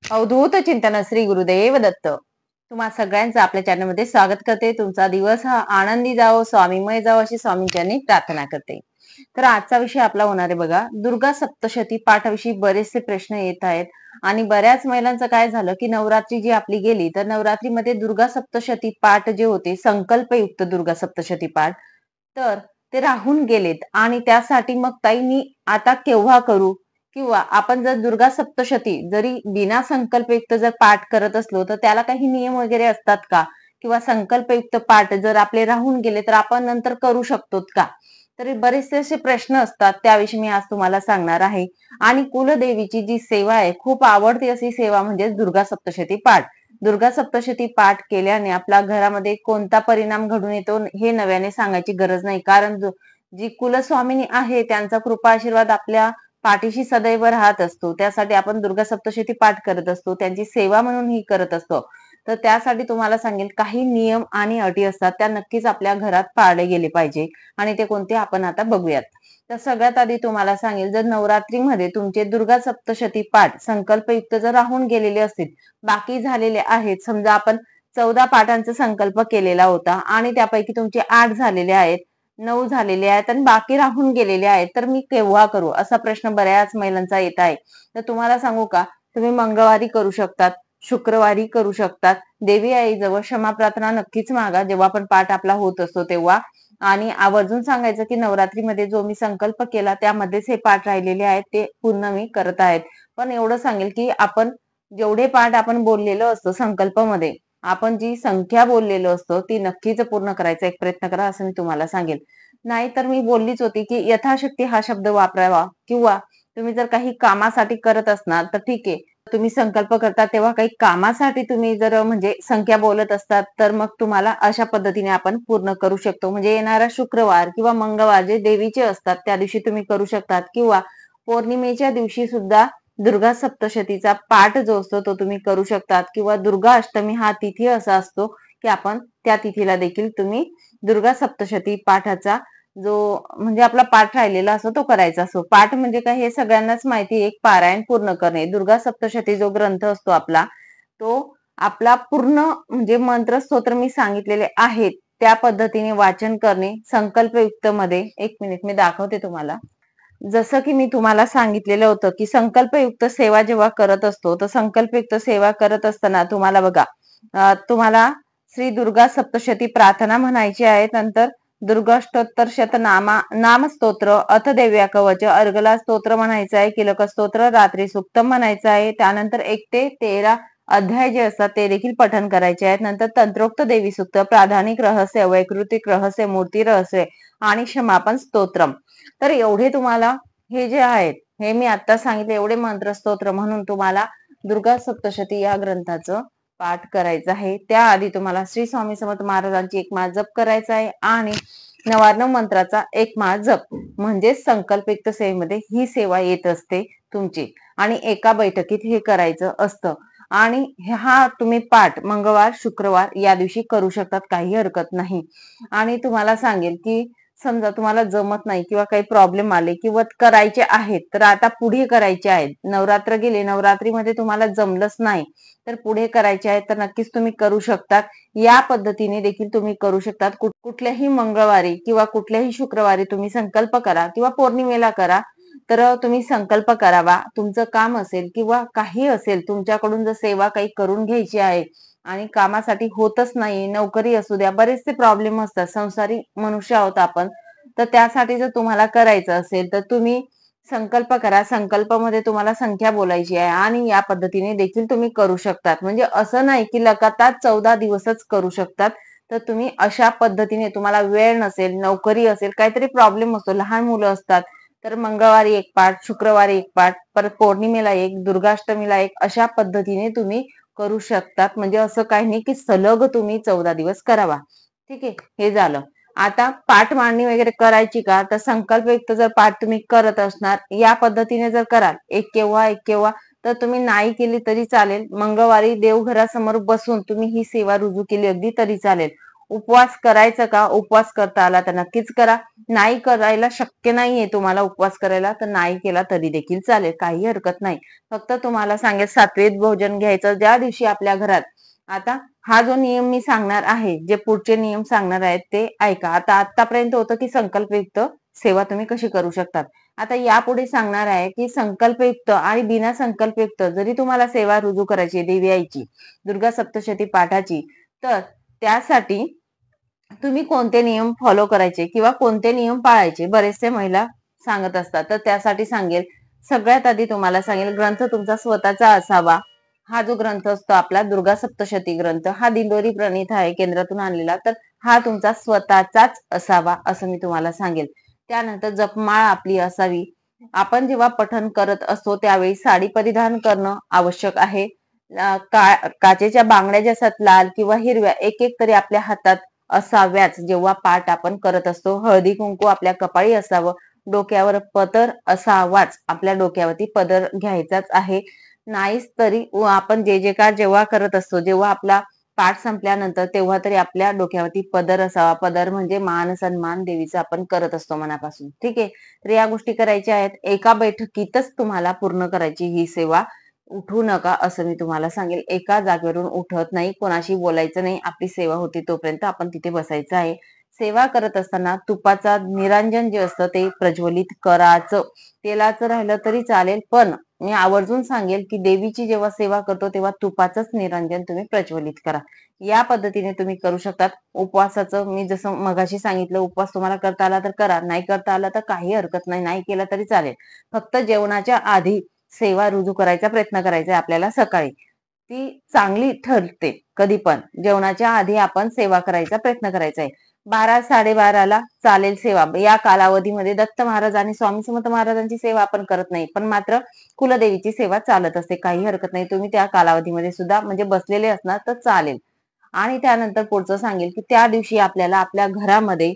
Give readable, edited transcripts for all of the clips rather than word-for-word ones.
अवधूत चिंतन श्री गुरुदेव दत्त. तुम्हा सगळ्यांचं आपल्या चॅनलमध्ये स्वागत करते. तुमचा दिवस हा आनंदी जावो, स्वामीमय जावो अशी स्वामींच्यांनी प्रार्थना करते. तर आजचा विषय आपला होणार आहे बघा, दुर्गा सप्तशती पाठाविषयी बरेचसे प्रश्न येत आहेत. आणि बऱ्याच महिलांचं काय झालं की नवरात्री जी आपली गेली तर नवरात्रीमध्ये दुर्गा सप्तशती पाठ जे होते संकल्पयुक्त दुर्गा सप्तशती पाठ, तर ते राहून गेलेत. आणि त्यासाठी मग ताई मी आता केव्हा करू, किंवा आपण जर दुर्गा सप्तशती जरी बिना संकल्पयुक्त जर पाठ करत असलो तर त्याला काही नियम वगैरे असतात का, किंवा संकल्पयुक्त पाठ जर आपले राहून गेले तर आपण नंतर करू शकतो का. तर बरेचसे असे प्रश्न असतात, त्याविषयी मी आज तुम्हाला सांगणार आहे. आणि कुलदेवीची जी सेवा आहे, खूप आवडती अशी सेवा म्हणजे दुर्गा सप्तशती पाठ. दुर्गा सप्तशती पाठ केल्याने आपल्या घरामध्ये कोणता परिणाम घडून येतो हे नव्याने सांगायची गरज नाही, कारण जी कुलस्वामिनी आहे त्यांचा कृपा आशीर्वाद आपल्या पाठीशी सदैव राहत असतो. त्यासाठी आपण दुर्गा सप्तशती पाठ करत असतो, त्यांची सेवा म्हणून ही करत असतो. तर त्यासाठी तुम्हाला सांगेल, काही नियम आणि अटी असतात, त्या नक्कीच आपल्या घरात पाळले गेले पाहिजे. आणि ते कोणते आपण आता बघूयात. तर सगळ्यात आधी तुम्हाला सांगेल, जर नवरात्रीमध्ये तुमचे दुर्गा सप्तशती पाठ संकल्पयुक्त जर राहून गेलेले असतील, बाकी झालेले आहेत, समजा आपण 14 पाठांचा संकल्प केलेला होता आणि त्यापैकी तुमचे 8 झालेले आहेत, 9 झालेले आहेत आणि बाकी राहून गेलेले आहेत, तर मी केव्हा करू, असा प्रश्न बऱ्याच महिलांचा येत आहे. तर तुम्हाला सांगू का, तुम्ही मंगळवारी करू शकतात, शुक्रवारी करू शकतात. देवी आईजवळ क्षमा प्रार्थना नक्कीच मागा जेव्हा पण पाठ आपला होत असतो तेव्हा. आणि आवर्जून सांगायचं की नवरात्रीमध्ये जो मी संकल्प केला त्यामध्येच हे पाठ राहिलेले आहेत, ते पूर्ण मी करत आहेत. पण एवढं सांगेल की आपण जेवढे पाठ आपण बोललेलो असतो संकल्पामध्ये, आपण जी संख्या बोललेलो असतो ती नक्कीच पूर्ण करायचा एक प्रयत्न करा, असं मी तुम्हाला सांगेल. नाहीतर मी बोललीच होती की यथाशक्ती हा शब्द वापरावा, किंवा तुम्ही जर काही कामासाठी करत असणार तर ठीक आहे. तुम्ही संकल्प करता तेव्हा काही कामासाठी तुम्ही जर म्हणजे संख्या बोलत असतात, तर मग तुम्हाला अशा पद्धतीने आपण पूर्ण करू शकतो. म्हणजे येणारा शुक्रवार किंवा मंगळवार जे देवीचे असतात त्या दिवशी तुम्ही करू शकतात, किंवा पौर्णिमेच्या दिवशी सुद्धा दुर्गा सप्तशतीचा पाठ जो असतो तो तुम्ही करू शकतात, किंवा दुर्गा अष्टमी हा तिथी असा असतो की आपण त्या तिथीला देखील तुम्ही दुर्गा सप्तशती पाठाचा जो म्हणजे आपला पाठ राहिलेला असतो तो करायचा असतो. पाठ म्हणजे काय हे सगळ्यांनाच माहिती, एक पारायण पूर्ण करणे. दुर्गा सप्तशती जो ग्रंथ असतो आपला, तो आपला पूर्ण म्हणजे मंत्र स्तोत्र मी सांगितलेले आहेत त्या पद्धतीने वाचन करणे संकल्पयुक्त मध्ये. एक मिनिट मी दाखवते तुम्हाला. जसं की मी तुम्हाला सांगितलेलं होतं की संकल्पयुक्त सेवा जेव्हा करत असतो, तर संकल्पयुक्त सेवा करत असताना तुम्हाला बघा, तुम्हाला श्री दुर्गा सप्तशती प्रार्थना म्हणायची आहे. नंतर दुर्गाष्टोत्तर शतनामा नामस्तोत्र, अथ देव्या कवच, अर्गला स्तोत्र म्हणायचं आहे, किलक स्तोत्र, रात्री सुक्तम म्हणायचं आहे. त्यानंतर 1 ते 13 अध्याय जे असतात ते देखील पठण करायचे आहेत. नंतर तंत्रोक्त देवी सुक्त, प्राधानिक रहस्य, वैकृतिक रहस्य, मूर्ती रहस्य आणि क्षमापन स्तोत्रम. तर एवढे तुम्हाला हे जे आहेत, हे मी आता सांगितले एवढे मंत्र स्तोत्र म्हणून तुम्हाला दुर्गा सप्तशती या ग्रंथाचं पाठ करायचं आहे. त्याआधी तुम्हाला श्री स्वामी समर्थ महाराजांची एक माळ जप करायचा आहे आणि 99 मंत्राचा एक माळ जप, म्हणजे संकल्पयुक्त सेवेमध्ये ही सेवा येत असते तुमची. आणि एका बैठकीत हे करायचं असतं. आणि हा तुम्ही पाठ मंगळवार शुक्रवार या दिवशी करू शकतात, काही हरकत नाही. आणि तुम्हाला सांगेल की समजा तुम्हाला जमत नाही किंवा काही प्रॉब्लेम आले किंवा करायचे आहेत, तर आता पुढे करायचे आहेत, नवरात्र गेले, नवरात्रीमध्ये तुम्हाला जमलंच नाही तर पुढे करायचे आहेत, तर नक्कीच तुम्ही करू शकतात. या पद्धतीने देखील तुम्ही करू शकतात. कुठल्याही मंगळवारी किंवा कुठल्याही शुक्रवारी तुम्ही संकल्प करा, किंवा पौर्णिमेला करा. तर तुम्ही संकल्प करावा. तुमचं काम असेल किंवा काही असेल, तुमच्याकडून जर सेवा काही करून घ्यायची आहे आणि कामासाठी होतच नाही, नोकरी असू द्या, बरेचसे प्रॉब्लेम असतात, संसारी मनुष्य आहोत आपण. तर त्यासाठी जर तुम्हाला करायचं असेल तर तुम्ही संकल्प करा. संकल्पामध्ये तुम्हाला संख्या बोलायची आहे आणि या पद्धतीने देखील तुम्ही करू शकतात. म्हणजे असं नाही की लगातार 14 दिवसच करू शकतात. तर तुम्ही अशा पद्धतीने, तुम्हाला वेळ नसेल, नोकरी असेल, काहीतरी प्रॉब्लेम असतो, लहान मुलं असतात, तर मंगळवारी एक पाठ, शुक्रवारी एक पाठ, परत पौर्णिमेला एक, दुर्गाष्टमीला एक, अशा पद्धतीने तुम्ही करू शकतात. म्हणजे असं काही नाही की सलग तुम्ही 14 दिवस करावा. ठीक आहे, हे झालं. आता पाठ मांडणी वगैरे करायची का, तर संकल्पयुक्त जर पाठ तुम्ही करत असणार या पद्धतीने जर कराल, एक केव्हा एक केव्हा, तर तुम्ही नाही केली तरी चालेल. मंगळवारी देवघरासमोर बसून तुम्ही ही सेवा रुजू केली अगदी तरी चालेल. उपवास करायचा का? उपवास करता आला तर नक्कीच करा. नाही करायला शक्य नाहीये तुम्हाला उपवास करायला तर नाही केला तरी देखील चालेल, काही हरकत नाही. फक्त तुम्हाला सांगेल सात्विक भोजन घ्यायचं ज्या दिवशी आपल्या घरात. आता हा जो नियम मी सांगणार आहे, जे पुढचे नियम सांगणार आहेत ते ऐका. आता आतापर्यंत होतं की संकल्पयुक्त सेवा तुम्ही कशी करू शकतात. आता यापुढे सांगणार आहे की संकल्पयुक्त आणि बिना संकल्पयुक्त जरी तुम्हाला सेवा रुजू करायची देवी आईची, दुर्गा सप्तशती पाठाची, तर त्यासाठी तुम्ही कोणते नियम फॉलो करायचे किंवा कोणते नियम पाळायचे बरेचसे महिला सांगत असतात. तर त्यासाठी सांगेल, सगळ्यात आधी तुम्हाला सांगेल ग्रंथ तुमचा स्वतःचा असावा. हा जो ग्रंथ असतो आपला दुर्गा सप्तशती ग्रंथ, हा दिंडोरी प्रणीत आहे केंद्रातून आणलेला, तर हा तुमचा स्वतःचाच असावा असं मी तुम्हाला सांगेल. त्यानंतर जपमाळ आपली असावी. आपण जेव्हा पठण करत असतो त्यावेळी साडी परिधान करणं आवश्यक आहे. काचेच्या बांगड्या ज्या असतात लाल किंवा हिरव्या एक एक तरी आपल्या हातात असाव्याच जेव्हा पाठ आपण करत असतो. हळदी कुंकू आपल्या कपाळी असावं. डोक्यावर पदर असावाच, आपल्या डोक्यावरती पदर घ्यायचाच आहे. नाहीच तरी आपण जे काय जेव्हा करत असतो, जेव्हा आपला पाठ संपल्यानंतर तेव्हा तरी आपल्या डोक्यावरती पदर असावा. पदर म्हणजे मान सन्मान देवीचा आपण करत असतो मनापासून. ठीक आहे. तर या गोष्टी करायच्या आहेत. एका बैठकीतच तुम्हाला पूर्ण करायची ही सेवा. उठू नका असं मी तुम्हाला सांगेल. एका जागेवरून उठत नाही, कोणाशी बोलायचं नाही. आपली सेवा होती तोपर्यंत आपण तिथे बसायचं आहे. सेवा करत असताना तुपाचा निरांजन जे असतं ते प्रज्वलित करायचं. तेलाचं राहिलं तरी चालेल, पण मी आवर्जून सांगेल की देवीची जेव्हा सेवा करतो तेव्हा तुपाचंच निरांजन तुम्ही प्रज्वलित करा. या पद्धतीने तुम्ही करू शकतात. उपवासाचं मी जसं मगाशी सांगितलं, उपवास तुम्हाला करता आला तर करा, नाही करता आला तर काही हरकत नाही, नाही केला तरी चालेल. फक्त जेवणाच्या आधी सेवा रुजू करायचा प्रयत्न करायचा आहे आपल्याला सकाळी. ती चांगली ठरते. कधी पण जेवणाच्या आधी आपण सेवा करायचा प्रयत्न करायचा आहे. 12-12:30ला चालेल सेवा. या कालावधीमध्ये दत्त महाराज आणि स्वामी समर्थ महाराजांची सेवा आपण करत नाही, पण मात्र कुलदेवीची सेवा चालत असते. काही हरकत नाही. तुम्ही त्या कालावधीमध्ये सुद्धा म्हणजे बसलेले असणार तर चालेल. आणि त्यानंतर पुढचं सांगेल की त्या दिवशी आपल्याला आपल्या घरामध्ये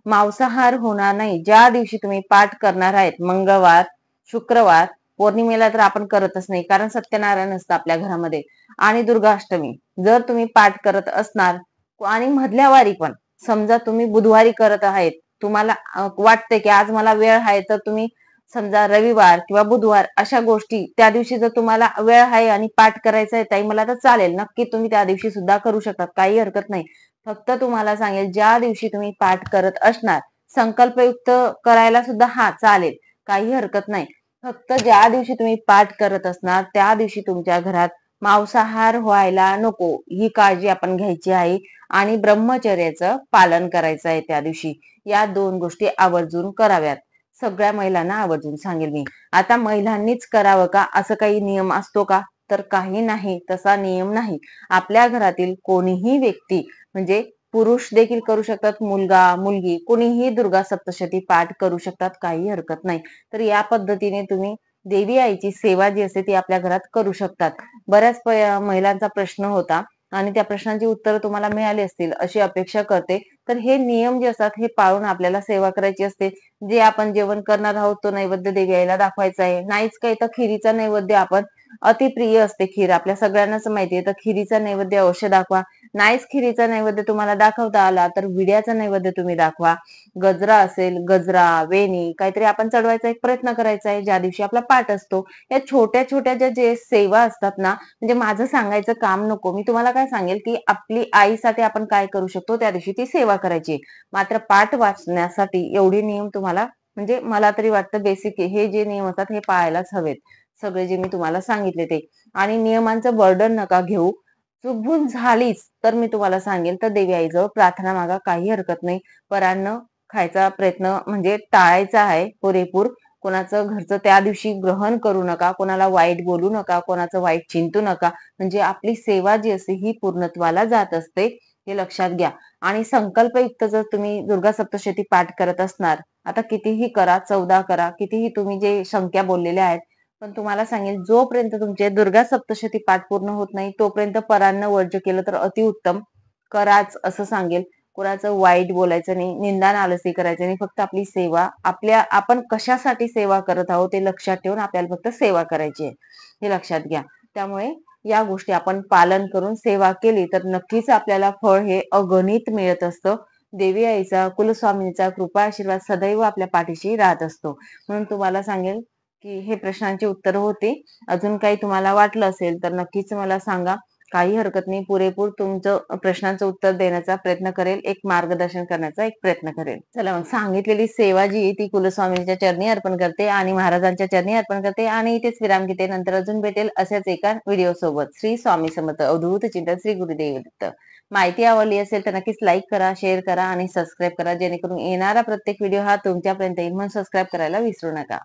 मांसाहार होणार नाही. ज्या दिवशी तुम्ही पाठ करणार आहेत, मंगळवार, शुक्रवार, पौर्णिमेला तर आपण करतच नाही, कारण सत्यनारायण असतं आपल्या घरामध्ये, आणि दुर्गाष्टमी जर तुम्ही पाठ करत असणार, आणि मधल्या वारी पण समजा तुम्ही बुधवारी करत आहेत, तुम्हाला वाटतंय की आज मला वेळ आहे, तर तुम्ही समजा रविवार किंवा बुधवार अशा गोष्टी त्या दिवशी जर तुम्हाला वेळ आहे आणि पाठ करायचा आहे ताई मला, तर चालेल, नक्की तुम्ही त्या दिवशी सुद्धा करू शकता, काही हरकत नाही. फक्त तुम्हाला सांगेल ज्या दिवशी तुम्ही पाठ करत असणार, संकल्पयुक्त करायला सुद्धा हा चालेल, काही हरकत नाही. फक्त ज्या दिवशी तुम्ही पाठ करत असणार त्या दिवशी तुमच्या घरात मांसाहार व्हायला नको, ही काळजी आपण घ्यायची आहे. आणि ब्रह्मचर्याचं पालन करायचं आहे त्या दिवशी. या 2 गोष्टी आवर्जून कराव्यात. सगळ्या महिलांना आवर्जून सांगेल मी. आता महिलांनीच करावं का असं काही नियम असतो का? तर काही नाही, तसा नियम नाही. आपल्या घरातील कोणीही व्यक्ती म्हणजे पुरुष देखील करू शकतात, मुलगा मुलगी कोणीही दुर्गा सप्तशती पाठ करू शकतात, काही हरकत नाही. तर या पद्धतीने तुम्ही देवी आईची सेवा जी असते ती आपल्या घरात करू शकतात. बऱ्याच महिलांचा प्रश्न होता आणि त्या प्रश्नांची उत्तरं तुम्हाला मिळाली असतील अशी अपेक्षा करते. तर हे नियम जे असतात हे पाळून आपल्याला सेवा करायची असते. जे आपण जेवण करणार आहोत तो नैवेद्य देवी आईला दाखवायचा आहे. नाहीच काही तर खिरीचा नैवेद्य, आपण अतिप्रिय असते खीर, आपल्या सगळ्यांनाच माहिती आहे, तर खिरीचा नैवेद्य अवश्य दाखवा. नाहीच खिरीचा नैवेद्य तुम्हाला दाखवता आला तर विड्याचा नैवेद्य तुम्ही दाखवा. गजरा असेल, गजरा, वेणी काहीतरी आपण चढवायचा एक प्रयत्न करायचा आहे ज्या दिवशी आपला पाठ असतो. या छोट्या छोट्या ज्या जे सेवा असतात ना, म्हणजे माझं सांगायचं काम नको, मी तुम्हाला काय सांगेल की आपली आईसाठी आपण काय करू शकतो त्या दिवशी ती सेवा करायची. मात्र पाठ वाचण्यासाठी एवढे नियम तुम्हाला, म्हणजे मला तरी वाटतं बेसिक हे जे नियम असतात हे पाळायलाच हवेत. सगळे जे मी तुम्हाला सांगितले ते. आणि नियमांचं बर्डन नका घेऊ. चूक झालीच तर मी तुम्हाला सांगेल तर देवी आईजवळ प्रार्थना मागा, काही हरकत नाही. परान्न खायचा प्रयत्न म्हणजे टाळायचा आहे पुरेपूर. कोणाचं घरचं त्या दिवशी ग्रहण करू नका, कोणाला वाईट बोलू नका, कोणाचं वाईट चिंतू नका. म्हणजे आपली सेवा जी असते ही पूर्णत्वाला जात असते, हे लक्षात घ्या. आणि संकल्पयुक्त जर तुम्ही दुर्गा सप्तशती पाठ करत असणार, आता कितीही करा, 14 करा, कितीही तुम्ही जे संख्या बोललेल्या आहेत, पण तुम्हाला सांगेल जोपर्यंत तुमचे दुर्गा सप्तशती पाठ पूर्ण होत नाही तोपर्यंत परान्न वर्ज्य केलं तर अतिउत्तम. कराच असं सांगेल. कोणाचं वाईट बोलायचं नाही, निंदा नालसी करायचं नाही. फक्त आपली सेवा, आपण कशासाठी सेवा करत आहोत ते लक्षात ठेवून आपल्याला फक्त सेवा करायची आहे, हे लक्षात घ्या. त्यामुळे या गोष्टी आपण पालन करून सेवा केली तर नक्कीच आपल्याला फळ हे अगणित मिळत असतं. देवी आईचा, कुलस्वामींचा कृपा आशीर्वाद सदैव आपल्या पाठीशी राहत असतो. म्हणून तुम्हाला सांगेल की हे प्रश्नांची उत्तर होती. अजून काही तुम्हाला वाटलं असेल तर नक्कीच मला सांगा. काही हरकत नाही. पुरेपूर तुमचं प्रश्नांचं उत्तर देण्याचा प्रयत्न करेल. एक मार्गदर्शन करण्याचा एक प्रयत्न करेल. चला मग सांगितलेली सेवा जी आहे ती कुलस्वामींच्या चरणी अर्पण करते आणि महाराजांच्या चरणी अर्पण करते आणि इथेच विराम घेते. नंतर अजून भेटेल अशाच एका व्हिडिओ सोबत. श्री स्वामी समर्थ. अवधूत चिंतन श्री गुरुदेव दत्त. माहिती आवडली असेल तर नक्कीच लाईक करा, शेअर करा आणि सबस्क्राईब करा, जेणेकरून येणारा प्रत्येक व्हिडिओ हा तुमच्यापर्यंत येईल. म्हणून सबस्क्राईब करायला विसरू नका.